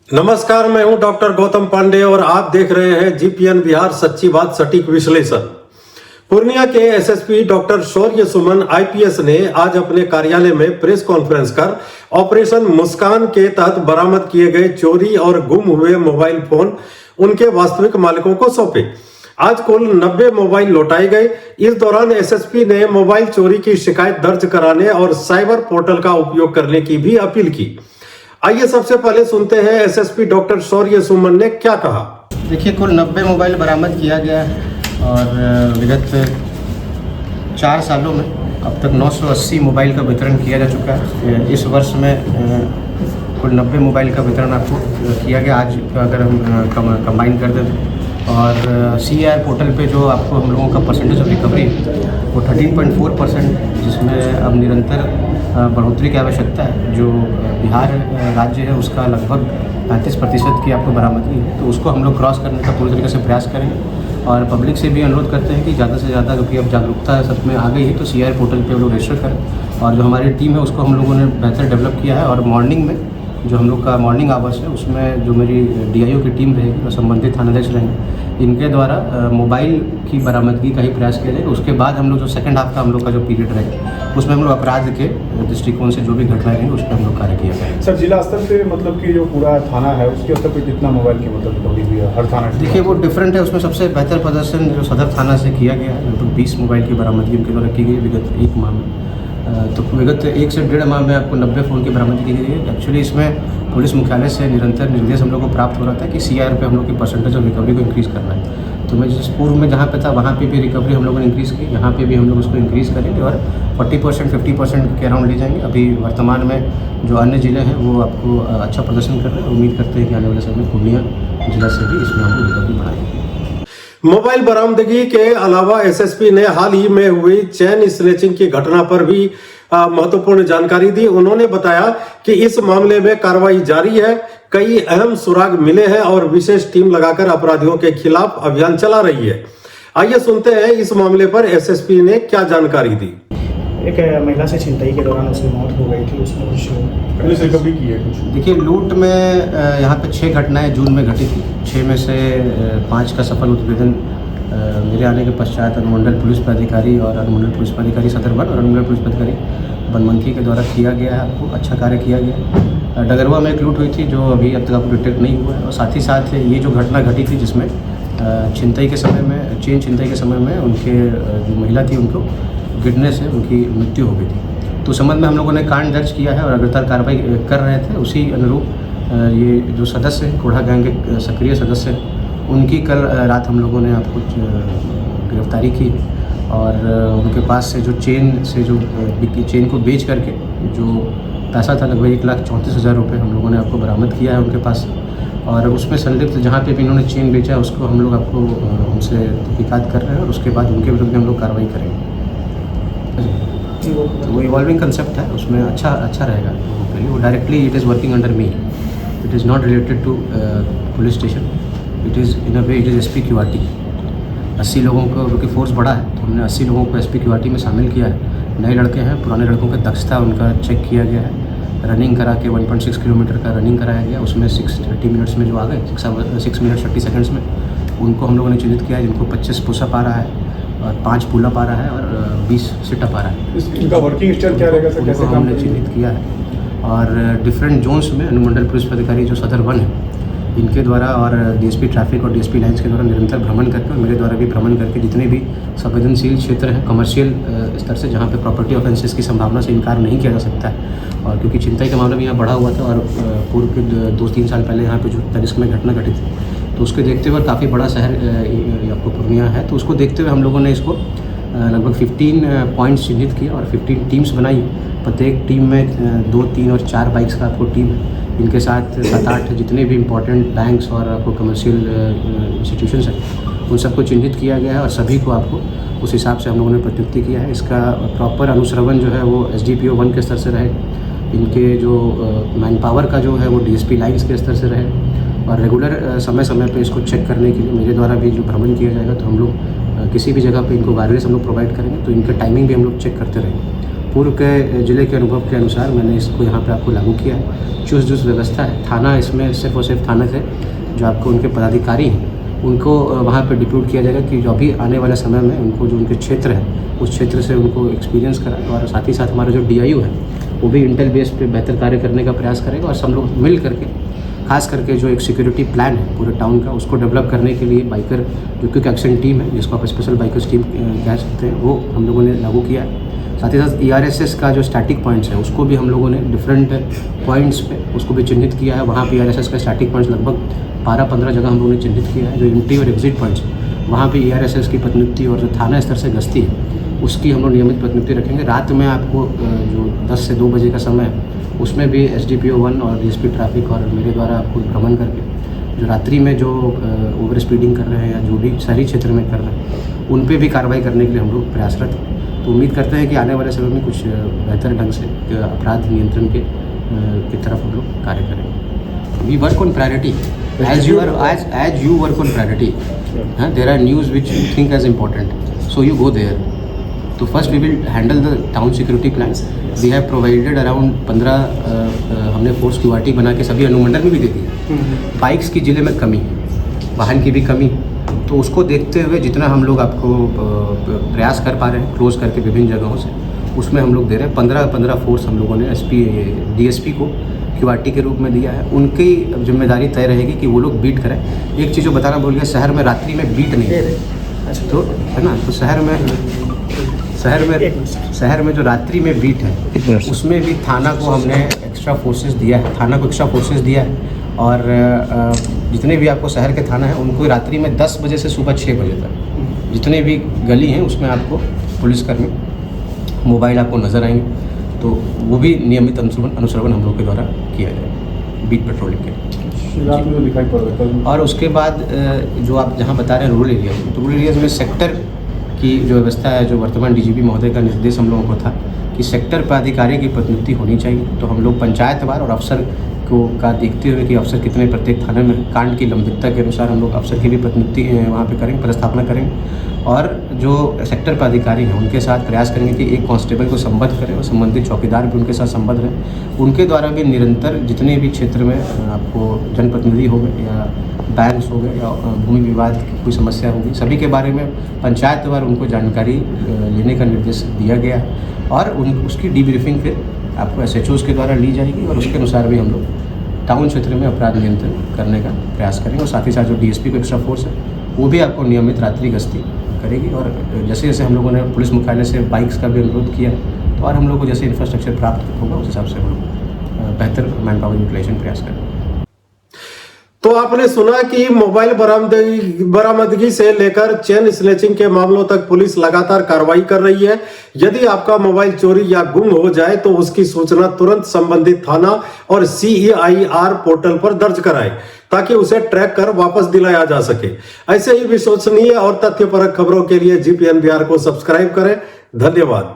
नमस्कार, मैं हूं डॉक्टर गौतम पांडे और आप देख रहे हैं जीपीएन बिहार सच्ची बात सटीक विश्लेषण। पूर्णिया के एसएसपी डॉक्टर शौर्य सुमन आईपीएस ने आज अपने कार्यालय में प्रेस कॉन्फ्रेंस कर ऑपरेशन मुस्कान के तहत बरामद किए गए चोरी और गुम हुए मोबाइल फोन उनके वास्तविक मालिकों को सौंपे। आज कुल 90 मोबाइल लौटाए गए। इस दौरान एसएसपी ने मोबाइल चोरी की शिकायत दर्ज कराने और साइबर पोर्टल का उपयोग करने की भी अपील की। आइए सबसे पहले सुनते हैं एसएसपी डॉक्टर शौर्य सुमन ने क्या कहा। देखिए, कुल 90 मोबाइल बरामद किया गया है और विगत 4 सालों में अब तक 980 मोबाइल का वितरण किया जा चुका है। इस वर्ष में कुल 90 मोबाइल का वितरण आपको किया गया। आज अगर हम कंबाइन कर दें और CIR पोर्टल पे जो आपको हम लोगों का परसेंटेज ऑफ रिकवरी वो 13.4%, जिसमें अब निरंतर बढ़ोतरी की आवश्यकता है। जो बिहार राज्य है उसका लगभग 35% की आपको बरामदगी है, तो उसको हम लोग क्रॉस करने का पूरी तरीके से प्रयास करेंगे। और पब्लिक से भी अनुरोध करते हैं कि ज़्यादा से ज़्यादा, क्योंकि अब जागरूकता सब में आ गई है, तो CIR पोर्टल पे वो लोग रजिस्टर करें। और जो हमारी टीम है उसको हम लोगों ने बेहतर डेवलप किया है। और मॉर्निंग में जो हम लोग का मॉर्निंग आवर्स है उसमें जो मेरी DIO की टीम रहेगी और संबंधित थानाध्यक्ष रहेंगे, इनके द्वारा मोबाइल की बरामदगी का ही प्रयास किया जाएगा। उसके बाद हम लोग जो सेकंड हाफ का हम लोग का जो पीरियड रहेगा उसमें हम लोग अपराध के दृष्टिकोण से जो भी घटनाएं रहेंगी उस पर हम लोग कार्य किया जाएगा। सर, जिला स्तर पे मतलब कि जो पूरा थाना है उसके स्तर पे कितना मोबाइल की मतलब रिकवरी हुई है हर थाना? देखिए, वो डिफरेंट है। उसमें सबसे बेहतर प्रदर्शन जो सदर थाना से किया गया है, लगभग 20 मोबाइल की बरामदगी उनके द्वारा की गई विगत 1 माह में। तो विगत 1 से 1.5 माह में आपको 90 फ़ोन की बरामदगी की गई है। एक्चुअली इसमें पुलिस मुख्यालय से निरंतर निर्देश हम लोग को प्राप्त हो रहा था कि CIR पे हम लोग की परसेंटेज ऑफ रिकवरी को इंक्रीज़ करना है। तो मैं जिस पूर्व में जहाँ पे था वहाँ पे भी रिकवरी हम लोगों ने इंक्रीज़ की, यहाँ पे भी हम लोग उसको इंक्रीज़ करेंगे और 40% 50% के अराउंड ले जाएंगे। अभी वर्तमान में जो अन्य ज़िले हैं वो आपको अच्छा प्रदर्शन कर रहे हैं। उम्मीद करते हैं कि आने वाले समय में पूर्णिया जिला से भी इसमें हम लोग रिकवरी बढ़ाएंगे। मोबाइल बरामदगी के अलावा एसएसपी ने हाल ही में हुई चेन स्नैचिंग की घटना पर भी महत्वपूर्ण जानकारी दी। उन्होंने बताया कि इस मामले में कार्रवाई जारी है, कई अहम सुराग मिले हैं और विशेष टीम लगाकर अपराधियों के खिलाफ अभियान चला रही है। आइए सुनते हैं इस मामले पर एसएसपी ने क्या जानकारी दी। एक महिला से छिनतई के दौरान उसकी मौत हो गई थी, उसमें कुछ पुलिस रिकवरी की है कुछ? देखिए, लूट में यहाँ पे 6 घटनाएं जून में घटी थी। 6 में से 5 का सफल उद्भेदन मेरे आने के पश्चात अनुमंडल पुलिस पदाधिकारी और अनुमंडल पुलिस पदाधिकारी सदर वन और अनुमंडल पुलिस पदाधिकारी बनमनखी के द्वारा किया गया है। आपको अच्छा कार्य किया गया। डगरवा में एक लूट हुई थी जो अभी अब तक आपको डिटेक्ट नहीं हुआ है। और साथ ही साथ ये जो घटना घटी थी जिसमें छिनतई के समय में, चेन छिनतई के समय में उनके जो महिला थी उनको गिरने से उनकी मृत्यु हो गई थी। तो संबंध में हम लोगों ने कांड दर्ज किया है और लगातार कार्रवाई कर रहे थे। उसी अनुरूप ये जो सदस्य हैं, कोढ़ा गैंग के सक्रिय सदस्य हैं, उनकी कल रात हम लोगों ने आपको गिरफ्तारी की और उनके पास से जो चेन को बेच करके जो पैसा था लगभग 1,34,000 रुपये हम लोगों ने आपको बरामद किया है उनके पास। और उसमें संलिप्त जहाँ पे भी इन्होंने चेन बेचा उसको हम लोग आपको उनसे तहकीकात कर रहे हैं और उसके बाद उनके विरुद्ध हम लोग कार्रवाई करेंगे। तो वो इवॉल्विंग कंसेप्ट है, उसमें अच्छा रहेगा लोगों के लिए। वो directly it is working under me, it is not related to police station, it is in a way it is SPQRT। 80 लोगों को, क्योंकि फोर्स बड़ा है तो हमने 80 लोगों को SPQRT में शामिल किया है। नए लड़के हैं, पुराने लड़कों की दक्षता उनका चेक किया गया है। रनिंग करा के 1.6 किलोमीटर का रनिंग कराया गया, उसमें 30 मिनट्स में जो आ गए 6 मिनट 30 सेकंड्स में उनको हम लोगों ने चिन्हित किया है, जिनको 25 पुशअप आ रहा है और 5 पुलअप आ रहा है और 20 सिटअप आ रहा है। इनका वर्किंग स्टाइल क्या रहेगा सर, कैसे काम हमने चिन्हित किया है। और डिफरेंट जोन्स में अनुमंडल पुलिस पदाधिकारी जो सदर वन है इनके द्वारा और DSP ट्रैफिक और DSP लाइन्स के द्वारा निरंतर भ्रमण करके और मेरे द्वारा भी भ्रमण करके जितने भी संवेदनशील क्षेत्र हैं कमर्शियल स्तर से, जहाँ पे प्रॉपर्टी ऑफेंसेस की संभावना से इनकार नहीं किया जा सकता है। और क्योंकि छिनतई का मामला भी यहाँ बढ़ा हुआ था और पूर्व के 2-3 साल पहले यहाँ पे जो तनिष्क में घटना घटी थी, तो उसके देखते हुए काफ़ी बड़ा शहर आपको पूर्णिया है, तो उसको देखते हुए हम लोगों ने इसको लगभग 15 पॉइंट्स चिन्हित किए और 15 टीम्स बनाई। प्रत्येक टीम में 2, 3 और 4 बाइक्स का आपको टीम है। इनके साथ 7-8 जितने भी इम्पोर्टेंट बैंक्स और आपको कमर्शियल इंस्टीट्यूशंस हैं उन सबको चिन्हित किया गया है और सभी को आपको उस हिसाब से हम लोगों ने प्रत्युक्ति किया है। इसका प्रॉपर अनुश्रवण जो है वो SDPO 1 के स्तर से रहे। इनके जो मैन पावर का जो है वो DSP लाइन्स के स्तर से रहे और रेगुलर समय समय पे इसको चेक करने के लिए मेरे द्वारा भी जो भ्रमण किया जाएगा, तो हम लोग किसी भी जगह पे इनको वायरलेस हम लोग प्रोवाइड करेंगे, तो इनके टाइमिंग भी हम लोग चेक करते रहेंगे। पूर्व के ज़िले के अनुभव के अनुसार मैंने इसको यहाँ पे आपको लागू किया है। चुस्त व्यवस्था है। थाना इसमें सिर्फ और सिर्फ थाना से जो आपको उनके पदाधिकारी हैं उनको वहाँ पे डिप्यूट किया जाएगा कि जो अभी आने वाले समय में उनको जो उनके क्षेत्र है उस क्षेत्र से उनको एक्सपीरियंस करा, और साथ ही साथ हमारा जो DIU है वो भी इंटेल बेस पे बेहतर कार्य करने का प्रयास करेगा। और सब लोग मिल करके खास करके जो एक सिक्योरिटी प्लान है पूरे टाउन का उसको डेवलप करने के लिए बाइकर जो क्विक एक्शन टीम है जिसको आप स्पेशल बाइकर्स टीम कह सकते हैं वो हम लोगों ने लागू किया है। साथ ही साथ ERSS का जो स्टैटिक पॉइंट्स है उसको भी हम लोगों ने डिफरेंट पॉइंट्स पे उसको भी चिन्हित किया है। वहाँ पे ERSS का स्टैटिक पॉइंट्स लगभग 12-15 जगह हम लोगों ने चिन्हित किया है। जो एंट्री और एग्जिट पॉइंट्स वहाँ पे ERSS की प्रतिनियुक्ति और जो थाना स्तर से गश्ती है उसकी हम लोग नियमित प्रतिनियुक्ति रखेंगे। रात में आपको जो 10 से 2 बजे का समय है उसमें भी SDPO 1 और DSP ट्रैफिक और मेरे द्वारा आपको भ्रमण करके जो रात्रि में जो ओवर स्पीडिंग कर रहे हैं या जो भी शहरी क्षेत्र में कर रहे हैं उन पे भी कार्रवाई करने के लिए हम लोग प्रयासरत हैं। तो उम्मीद करते हैं कि आने वाले समय में कुछ बेहतर ढंग से अपराध नियंत्रण की तरफ हम लोग कार्य करेंगे। We work on priority as you work on priority. There are news which you think as important, so you go there. So first we will handle the town security plans. We have provided around 15 हमने force QRT बना के सभी अनुमंडल में भी दे दिया। Bikes की ज़िले में कमी है, वाहन की भी कमी, तो उसको देखते हुए जितना हम लोग आपको प्रयास कर पा रहे हैं क्लोज करके विभिन्न जगहों से उसमें हम लोग दे रहे हैं। 15 फोर्स हम लोगों ने DSP को QRT के रूप में दिया है। उनकी जिम्मेदारी तय रहेगी कि वो लोग बीट करें। एक चीज़ जो बताना भूल गया, शहर में रात्रि में बीट नहीं है, तो है ना, तो शहर में जो रात्रि में बीट है उसमें भी थाना को हमने एक्स्ट्रा फोर्सेस दिया है। और जितने भी आपको शहर के थाना है उनको रात्रि में 10 बजे से सुबह 6 बजे तक जितने भी गली हैं उसमें आपको पुलिसकर्मी मोबाइल आपको नज़र आएंगे, तो वो भी नियमित अनुश्रवण हम लोग के द्वारा किया जाए बीट पेट्रोलिंग के। रात में दिखाई पड़ रहा है। और उसके बाद जो आप जहाँ बता रहे हैं रूरल एरियाज में, तो रूरल एरियाज में सेक्टर की जो व्यवस्था है, जो वर्तमान DGP महोदय का निर्देश हम लोगों को था कि सेक्टर पदाधिकारी की प्रतिनियुक्ति होनी चाहिए। तो हम लोग पंचायतवार और अफसर को का देखते हुए कि अफसर कितने प्रत्येक थाने में कांड की लंबितता के अनुसार हम लोग अफसर की भी प्रतिनियुक्ति वहाँ पे करेंगे, पदस्थापना करेंगे। और जो सेक्टर पदाधिकारी हैं उनके साथ प्रयास करेंगे कि एक कांस्टेबल को संबद्ध करें और संबंधित चौकीदार भी उनके साथ संबद्ध रहें। उनके द्वारा भी निरंतर जितने भी क्षेत्र में आपको जनप्रतिनिधि हो गए या बैंक्स हो गए या भूमि विवाद की कोई समस्या होगी, सभी के बारे में पंचायतवार उनको जानकारी लेने का निर्देश दिया गया है। और उसकी डीब्रीफिंग फिर आपको SHOs के द्वारा ली जाएगी और उसके अनुसार भी हम लोग टाउन क्षेत्र में अपराध नियंत्रण करने का प्रयास करेंगे। और साथ ही साथ जो DSP को एक्स्ट्रा फोर्स है वो भी आपको नियमित रात्रि गश्ती करेगी। और जैसे जैसे हम लोगों ने पुलिस मुख्यालय से बाइक्स का भी अनुरोध किया, तो और हम लोग को जैसे इंफ्रास्ट्रक्चर प्राप्त होगा उस हिसाब से हम लोग बेहतर मैन पावर यूटिलाइजेशन प्रयास करेंगे। तो आपने सुना कि मोबाइल बरामदगी से लेकर चेन स्नैचिंग के मामलों तक पुलिस लगातार कार्रवाई कर रही है। यदि आपका मोबाइल चोरी या गुम हो जाए तो उसकी सूचना तुरंत संबंधित थाना और CEIR पोर्टल पर दर्ज कराएं ताकि उसे ट्रैक कर वापस दिलाया जा सके। ऐसे ही विश्वसनीय और तथ्यपरक खबरों के लिए GPN बिहार को सब्सक्राइब करें। धन्यवाद।